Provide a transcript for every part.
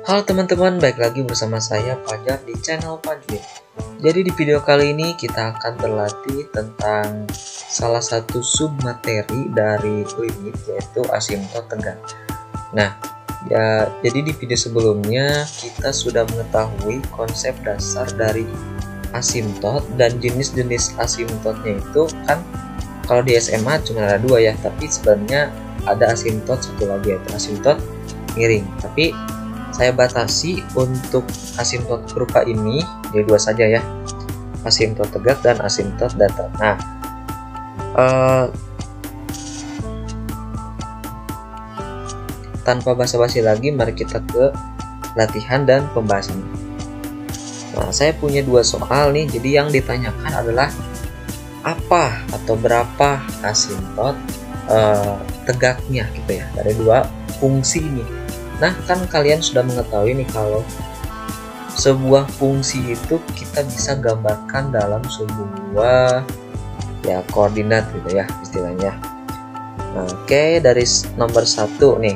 Halo teman-teman, baik lagi bersama saya Fajar di channel Fajri. Jadi di video kali ini kita akan berlatih tentang salah satu submateri dari limit, yaitu asimtot tegak. Nah, jadi di video sebelumnya kita sudah mengetahui konsep dasar dari asimtot dan jenis-jenis asimtotnya itu kan kalau di SMA cuma ada dua ya, tapi sebenarnya ada asimtot satu lagi yaitu asimtot miring. Tapi saya batasi untuk asimtot berupa ini jadi dua saja ya, asimtot tegak dan asimtot datar. Nah, tanpa basa-basi lagi, mari kita ke latihan dan pembahasan. Nah, saya punya dua soal nih. Jadi yang ditanyakan adalah apa atau berapa asimtot tegaknya gitu ya dari dua fungsi ini. Nah, kan kalian sudah mengetahui nih kalau sebuah fungsi itu kita bisa gambarkan dalam sebuah ya koordinat gitu ya istilahnya. Nah, oke, dari nomor 1 nih.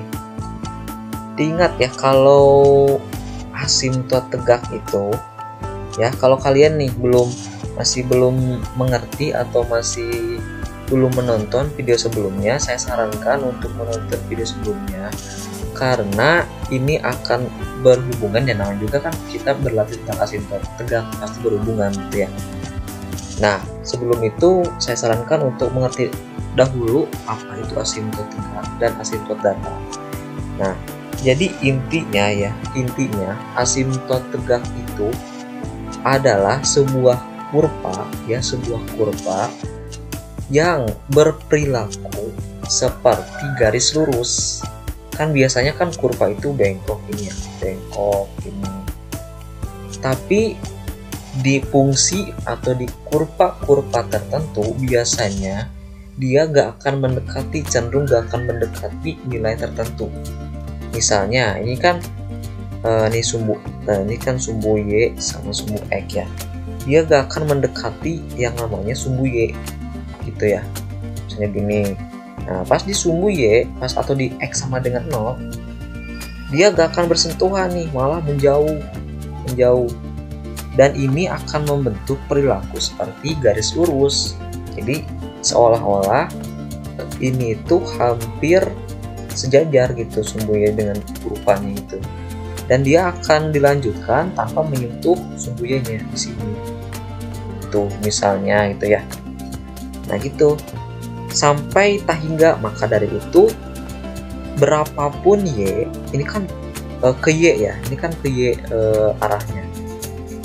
Diingat ya, kalau asimtot tegak itu ya, kalau kalian nih masih belum mengerti atau masih belum menonton video sebelumnya, saya sarankan untuk menonton video sebelumnya karena ini akan berhubungan, dan namanya juga kan kita berlatih tentang asimtot tegak, pasti berhubungan gitu ya. Nah, sebelum itu saya sarankan untuk mengerti dahulu apa itu asimtot tegak dan asimtot datar. Nah, jadi intinya asimtot tegak itu adalah sebuah kurva yang berperilaku seperti garis lurus. Kan biasanya kan kurva itu bengkok ini. Tapi di fungsi atau di kurva tertentu biasanya dia cenderung gak akan mendekati nilai tertentu. Misalnya ini kan ini kan sumbu Y sama sumbu X ya. Dia gak akan mendekati yang namanya sumbu Y gitu ya. Misalnya gini. Nah, pas di sumbu Y atau di X sama dengan 0, dia gak akan bersentuhan nih, malah menjauh. Dan ini akan membentuk perilaku seperti garis lurus. Jadi seolah-olah ini itu hampir sejajar gitu sumbu Y dengan kurvanya itu. Dan dia akan dilanjutkan tanpa menyentuh sumbu Y-nya di sini. Itu misalnya gitu ya. Nah, gitu. Sampai tak hingga, maka dari itu berapapun Y, ini kan ke Y ya, ini kan ke Y arahnya,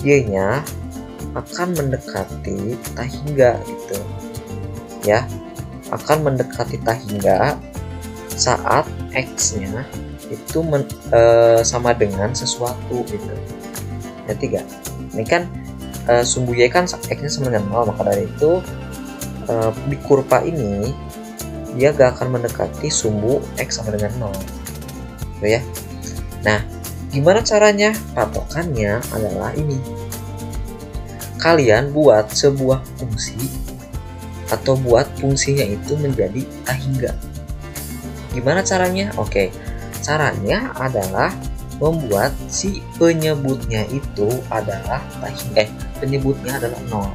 Y nya akan mendekati tak hingga gitu ya, akan mendekati tak hingga saat X nya itu sama dengan sesuatu gitu. Nanti gak? Ini kan sumbu Y kan X nya sama dengan 0, maka dari itu di kurva ini dia gak akan mendekati sumbu X sama dengan 0 gitu ya. Nah, gimana caranya? Patokannya adalah ini, kalian buat sebuah fungsi atau buat fungsinya itu menjadi tak hingga. Gimana caranya? Oke, caranya adalah membuat si penyebutnya itu adalah tak hingga, penyebutnya adalah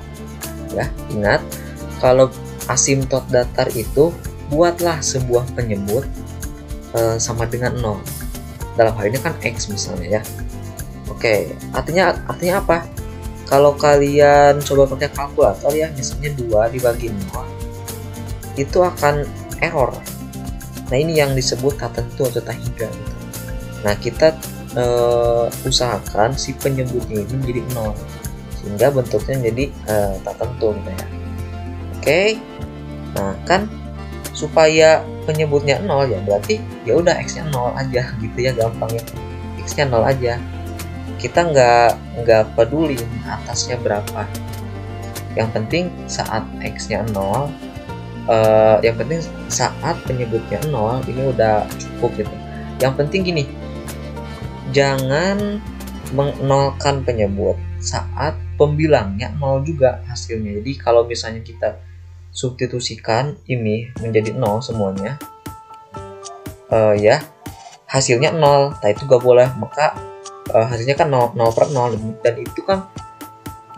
0 ya. Ingat, kalau asimtot datar itu buatlah sebuah penyebut sama dengan 0. Dalam hal ini kan X misalnya ya. Oke, artinya apa? Kalau kalian coba pakai kalkulator ya, misalnya 2 dibagi 0, itu akan error. Nah, ini yang disebut tak tentu atau tak hingga gitu. Nah, kita usahakan si penyebutnya ini menjadi 0 sehingga bentuknya jadi tak tentu gitu ya. Oke, nah kan supaya penyebutnya 0 ya berarti ya udah X nya 0 aja gitu ya, gampang ya, X nya 0 aja. Kita nggak peduli atasnya berapa, yang penting saat X nya 0, yang penting saat penyebutnya 0 ini udah cukup gitu. Yang penting gini, jangan menolkan penyebut saat pembilangnya 0 juga hasilnya. Jadi kalau misalnya kita substitusikan ini menjadi 0 semuanya ya, hasilnya 0, nah itu gak boleh. Maka hasilnya kan 0 per 0, dan itu kan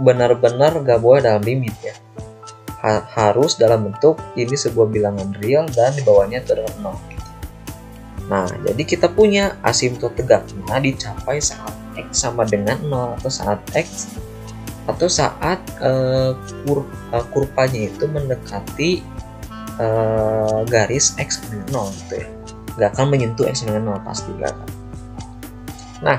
benar-benar gak boleh dalam limit ya. Harus dalam bentuk ini sebuah bilangan real dan di bawahnya itu adalah 0 gitu. Nah, jadi kita punya asimtot tegaknya dicapai saat X sama dengan 0, atau saat kurvanya itu mendekati garis X sama dengan 0 gitu ya. Gak akan menyentuh X sama dengan 0, pasti gak akan. Nah,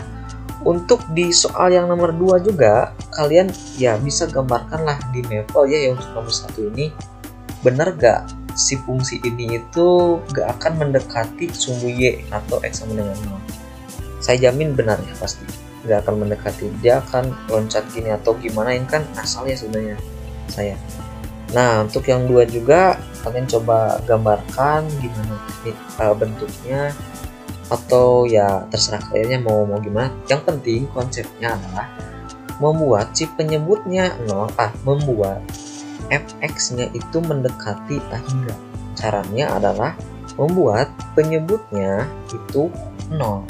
untuk di soal yang nomor 2 juga kalian ya bisa gambarkan lah di Maple ya, yang untuk nomor 1 ini benar gak si fungsi ini itu gak akan mendekati sumbu Y atau X sama dengan 0. Saya jamin benar ya, pasti gak akan mendekati, dia akan loncat gini atau gimana, ini kan asalnya sebenarnya saya. Nah, untuk yang 2 juga kalian coba gambarkan gimana bentuknya, atau ya terserah kalian mau gimana. Yang penting konsepnya adalah membuat si penyebutnya 0, membuat fx-nya itu mendekati hingga. Caranya adalah membuat penyebutnya itu 0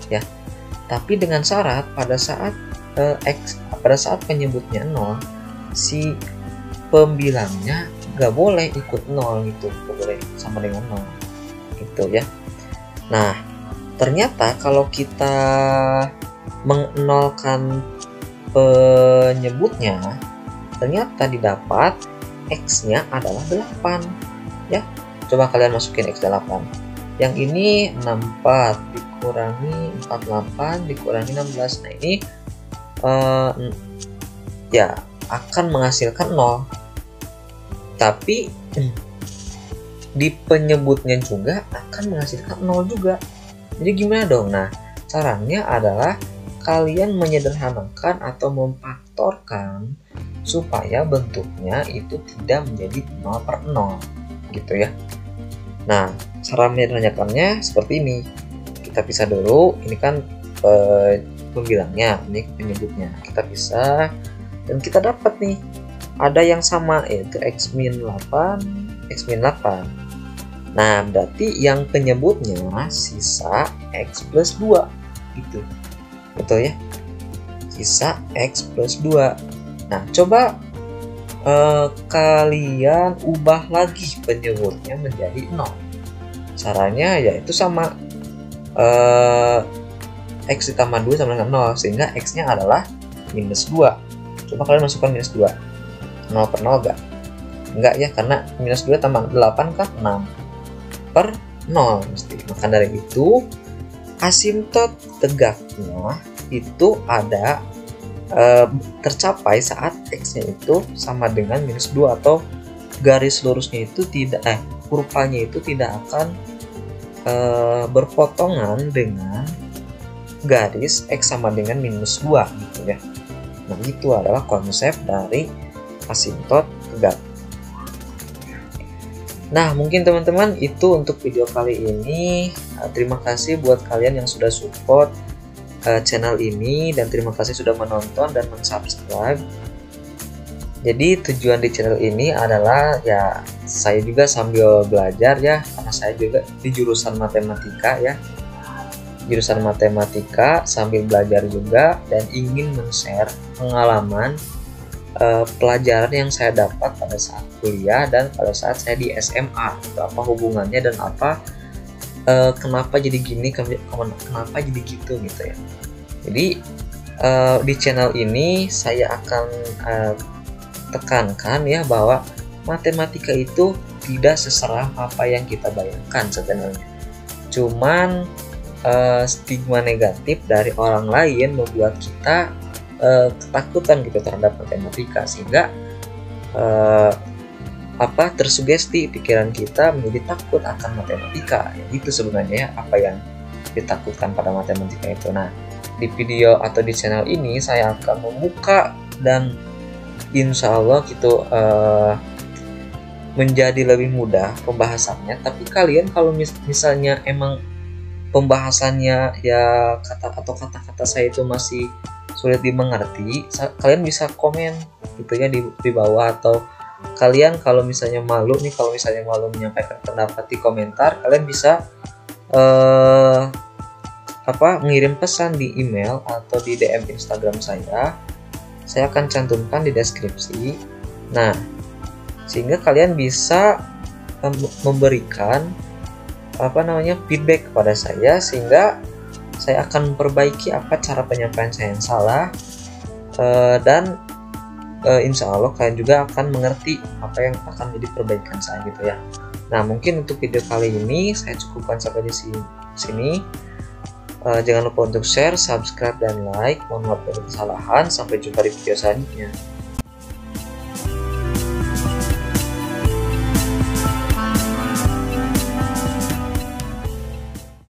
ya. Tapi dengan syarat pada saat penyebutnya 0, si pembilangnya gak boleh ikut 0 gitu, gak boleh sama dengan 0 gitu ya. Nah, ternyata kalau kita mengnolkan penyebutnya, ternyata didapat X-nya adalah 8 ya. Coba kalian masukin X 8. Yang ini 64 dikurangi 48 dikurangi 16. Nah, ini ya akan menghasilkan 0. Tapi di penyebutnya juga akan menghasilkan 0 juga. Jadi gimana dong? Nah, caranya adalah kalian menyederhanakan atau memfaktorkan supaya bentuknya itu tidak menjadi 0 per 0 gitu ya. Nah, cara menyederhanakannya seperti ini. Kita pisah dulu, ini kan pembilangnya, ini penyebutnya. Kita pisah dan kita dapat nih ada yang sama, yaitu X-8, X-8. Nah, berarti yang penyebutnya sisa X plus 2 gitu. Betul ya? Sisa X plus 2. Nah, coba kalian ubah lagi penyebutnya menjadi 0. Caranya yaitu sama X ditambah 2 sama dengan 0, sehingga X-nya adalah minus 2. Coba kalian masukkan minus 2. 0 per 0 enggak? Enggak ya, karena minus 2 tambah 8 kan 6 per 0 mesti. Maka dari itu asimtot tegaknya itu ada tercapai saat X-nya itu sama dengan minus 2, atau garis lurusnya itu tidak kurvanya itu tidak akan berpotongan dengan garis X sama dengan minus 2 gitu ya. Nah, itu adalah konsep dari asimtot tegak. Nah, mungkin teman-teman itu untuk video kali ini. Terima kasih buat kalian yang sudah support channel ini, dan terima kasih sudah menonton dan mensubscribe. Jadi tujuan di channel ini adalah ya saya juga sambil belajar ya, karena saya juga di jurusan matematika ya. Jurusan matematika sambil belajar juga, dan ingin men-share pengalaman pelajaran yang saya dapat pada saat kuliah dan pada saat saya di SMA. Apa hubungannya dan apa kenapa jadi gini, kenapa jadi gitu ya. Jadi di channel ini saya akan tekankan ya bahwa matematika itu tidak seseram apa yang kita bayangkan sebenarnya. Cuman stigma negatif dari orang lain membuat kita ketakutan gitu terhadap matematika, sehingga tersugesti pikiran kita menjadi takut akan matematika. Ya, itu sebenarnya ya, apa yang ditakutkan pada matematika itu. Nah, di video atau di channel ini saya akan membuka dan insya Allah gitu menjadi lebih mudah pembahasannya. Tapi kalian kalau misalnya emang pembahasannya ya kata-kata saya itu masih sulit dimengerti, kalian bisa komen gitu ya di bawah. Atau kalian kalau misalnya malu menyampaikan pendapat di komentar, kalian bisa mengirim pesan di email atau di DM Instagram saya akan cantumkan di deskripsi. Nah, sehingga kalian bisa memberikan feedback kepada saya, sehingga saya akan memperbaiki apa cara penyampaian saya yang salah, dan insya Allah kalian juga akan mengerti apa yang akan menjadi perbaikan saya gitu ya. Nah, mungkin untuk video kali ini saya cukupkan sampai di sini. Jangan lupa untuk share, subscribe, dan like. Mohon maaf dari kesalahan. Sampai jumpa di video selanjutnya.